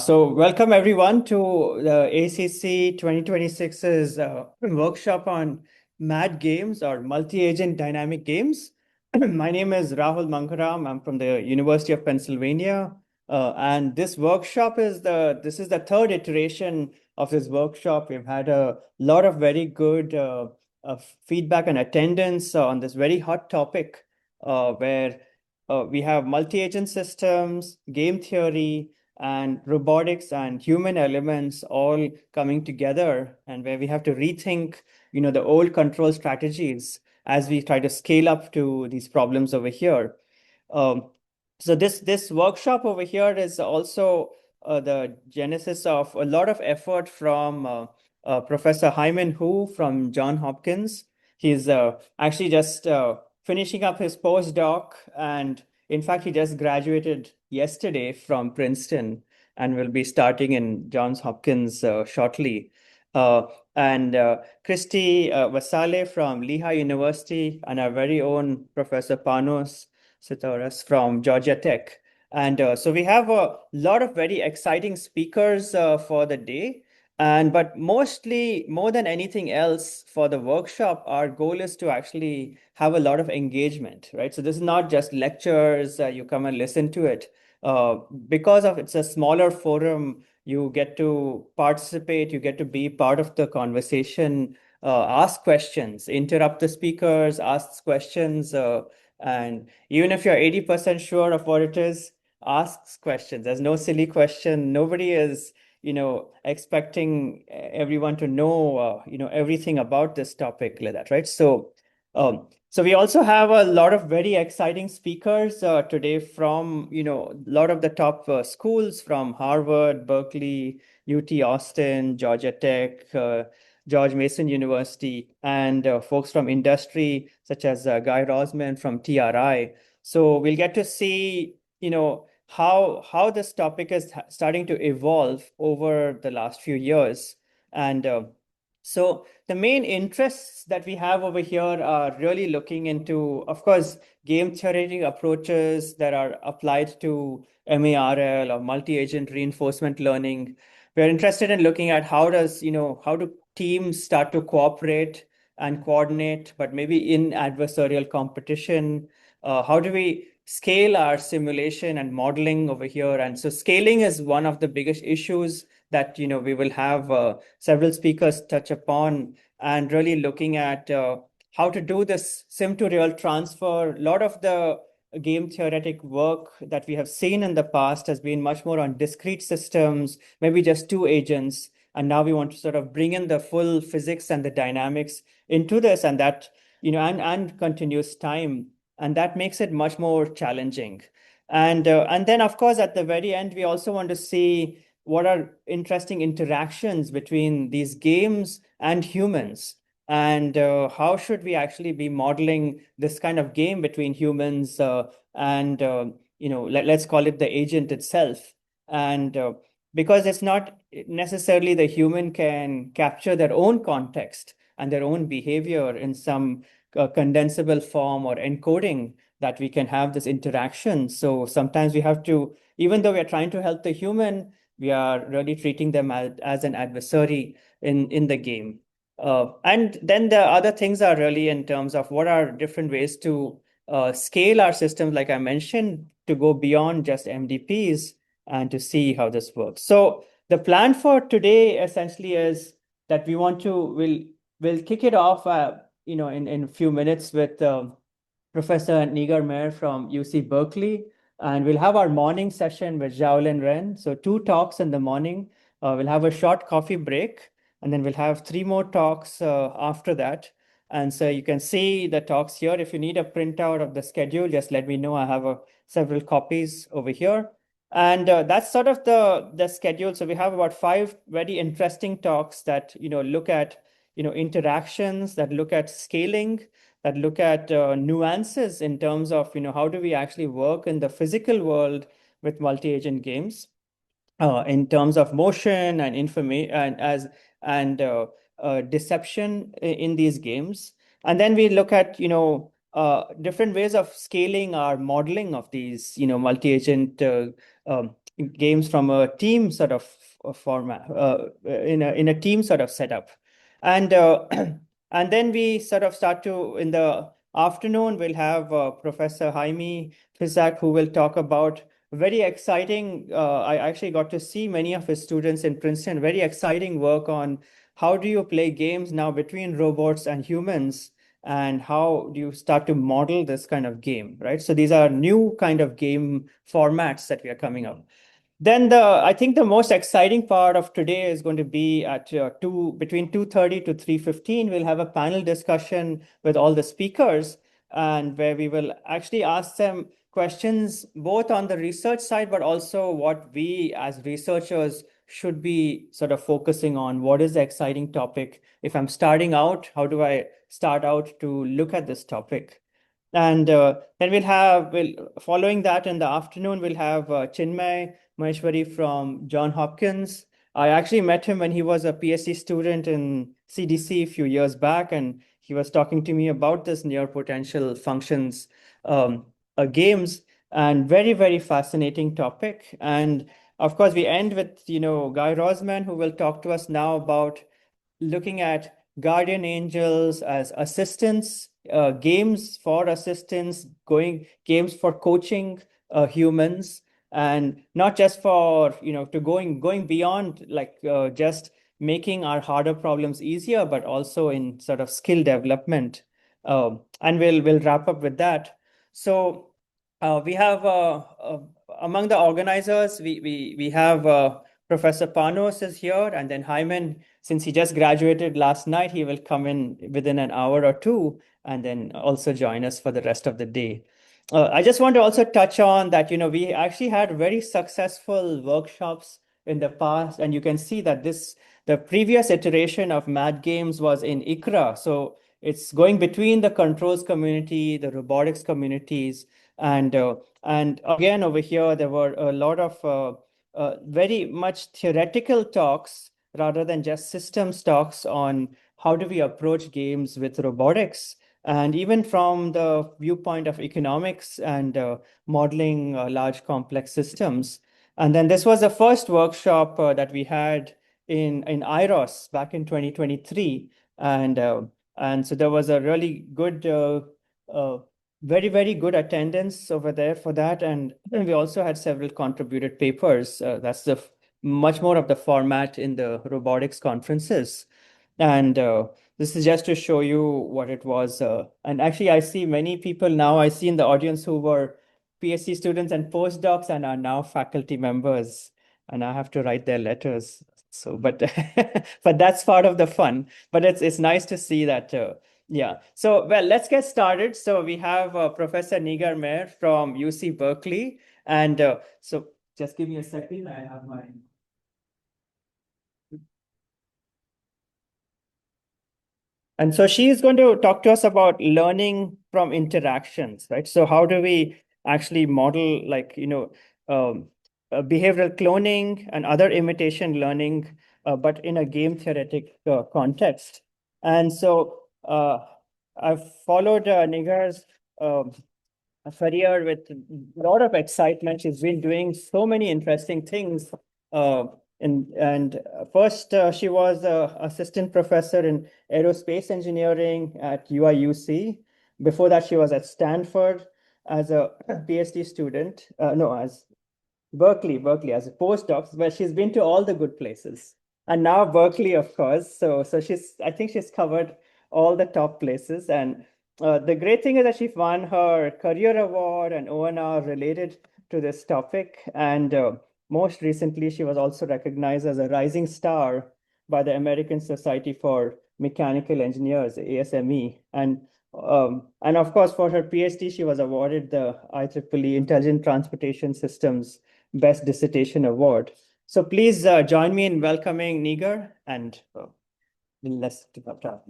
So welcome everyone to the ACC 2026's workshop on MAD games or multi-agent dynamic games. My name is Rahul Mangharam. I'm from the University of Pennsylvania. And this workshop is the third iteration of this workshop. We've had a lot of very good feedback and attendance on this very hot topic where we have multi-agent systems, game theory, and robotics and human elements all coming together, and where we have to rethink, the old control strategies as we try to scale up to these problems over here. Um, so this workshop over here is also the genesis of a lot of effort from Professor Haimin Hu from Johns Hopkins. He's actually just finishing up his postdoc, and in fact, he just graduated yesterday from Princeton and will be starting in Johns Hopkins shortly. And Vasile from Lehigh University, and our very own Professor Tsiotras from Georgia Tech. And so we have a lot of very exciting speakers for the day. But mostly, more than anything else for the workshop, our goal is to actually have a lot of engagement, right? So this is not just lectures, you come and listen to it. Because of it's a smaller forum, you get to participate, you get to be part of the conversation, ask questions, interrupt the speakers, ask questions, and even if you're 80% sure of what it is, ask questions. There's no silly question. Nobody is expecting everyone to know, everything about this topic like that, right? So we also have a lot of very exciting speakers today from, a lot of the top schools from Harvard, Berkeley, UT Austin, Georgia Tech, George Mason University, and folks from industry such as Guy Rosman from TRI. So we'll get to see, how this topic is starting to evolve over the last few years. And so the main interests that we have over here are really looking into, of course, game theoretic approaches that are applied to MARL or multi-agent reinforcement learning. We're interested in looking at how do teams start to cooperate and coordinate, but maybe in adversarial competition. How do we scale our simulation and modeling over here? And so scaling is one of the biggest issues that we will have several speakers touch upon, and really looking at how to do this sim to real transfer. A lot of the game theoretic work that we have seen in the past has been much more on discrete systems, maybe just two agents. And now we want to sort of bring in the full physics and the dynamics into this, and that, and continuous time. And that makes it much more challenging. And then, of course, at the very end, we also want to see what are interesting interactions between these games and humans, and how should we actually be modeling this kind of game between humans and let's call it the agent itself. And because it's not necessarily the human can capture their own context and their own behavior in some condensable form or encoding, that we can have this interaction. So sometimes we have to, even though we are trying to help the human, we are really treating them as an adversary in the game. And then the other things are really in terms of what are different ways to scale our systems, like I mentioned, to go beyond just MDPs and to see how this works. So the plan for today essentially is that we'll kick it off, in a few minutes with Professor Nigar Meir from UC Berkeley. And we'll have our morning session with Zhao and Ren. So 2 talks in the morning. We'll have a short coffee break, and then we'll have 3 more talks after that. And so you can see the talks here. If you need a printout of the schedule, just let me know. I have several copies over here. And that's sort of the schedule. So we have about 5 very interesting talks that look at interactions, that look at scaling, that look at nuances in terms of how do we actually work in the physical world with multi-agent games, in terms of motion and information and deception in these games. And then we look at different ways of scaling our modeling of these multi-agent games from a team sort of format, in a team sort of setup. And and then we sort of start to, in the afternoon, we'll have Professor Haimin who will talk about very exciting. I actually got to see many of his students in Princeton, very exciting work on how do you play games now between robots and humans, and how do you start to model this kind of game, right? So these are new kind of game formats that we are coming up. Then I think the most exciting part of today is going to be at between 2:30 to 3:15. We'll have a panel discussion with all the speakers, and where we will actually ask them questions both on the research side, but also what we as researchers should be sort of focusing on. What is the exciting topic? If I'm starting out, how do I start out to look at this topic? And then following that in the afternoon, we'll have Chinmay Maheshwari from John Hopkins. I actually met him when he was a PhD student in CDC a few years back, and he was talking to me about this near potential functions games, and very, very fascinating topic. And of course, we end with, Guy Rosman, who will talk to us now about looking at guardian angels as assistants, games for assistants, games for coaching humans, and not just for, to going beyond like just making our harder problems easier, but also in sort of skill development. And we'll wrap up with that. So we have among the organizers, we have Professor Panos is here, and then Haimin, since he just graduated last night, he will come in within an hour or two, and then also join us for the rest of the day. I just want to also touch on that, we actually had very successful workshops in the past, and you can see that the previous iteration of Mad Games was in ICRA. So it's going between the controls community, the robotics communities, and again, over here, there were a lot of very much theoretical talks rather than just systems talks on how do we approach games with robotics, and even from the viewpoint of economics and modeling large complex systems. And then this was the first workshop that we had in IROS back in 2023. And so there was a really good very, very good attendance over there for that. And we also had several contributed papers. That's much more of the format in the robotics conferences. And this is just to show you what it was. And actually, I see many people now I see in the audience who were PhD students and postdocs and are now faculty members. And I have to write their letters. So, but but that's part of the fun. But it's nice to see that. Yeah. So, well, let's get started. So we have Professor Nigar Mehr from UC Berkeley. And so just give me a second. I have my... And so she is going to talk to us about learning from interactions, right? So how do we actually model like, behavioral cloning and other imitation learning, but in a game theoretic context. And so I've followed Nigar's career with a lot of excitement. She's been doing so many interesting things. And first, she was an assistant professor in aerospace engineering at UIUC. Before that, she was at Stanford as a PhD student. No, as Berkeley as a postdoc, but she's been to all the good places. And now Berkeley, of course. So I think she's covered all the top places. And the great thing is that she won her career award and ONR related to this topic. And most recently, she was also recognized as a rising star by the American Society for Mechanical Engineers, ASME. And of course, for her PhD, she was awarded the IEEE Intelligent Transportation Systems Best Dissertation Award. So please join me in welcoming Nigar and let's develop.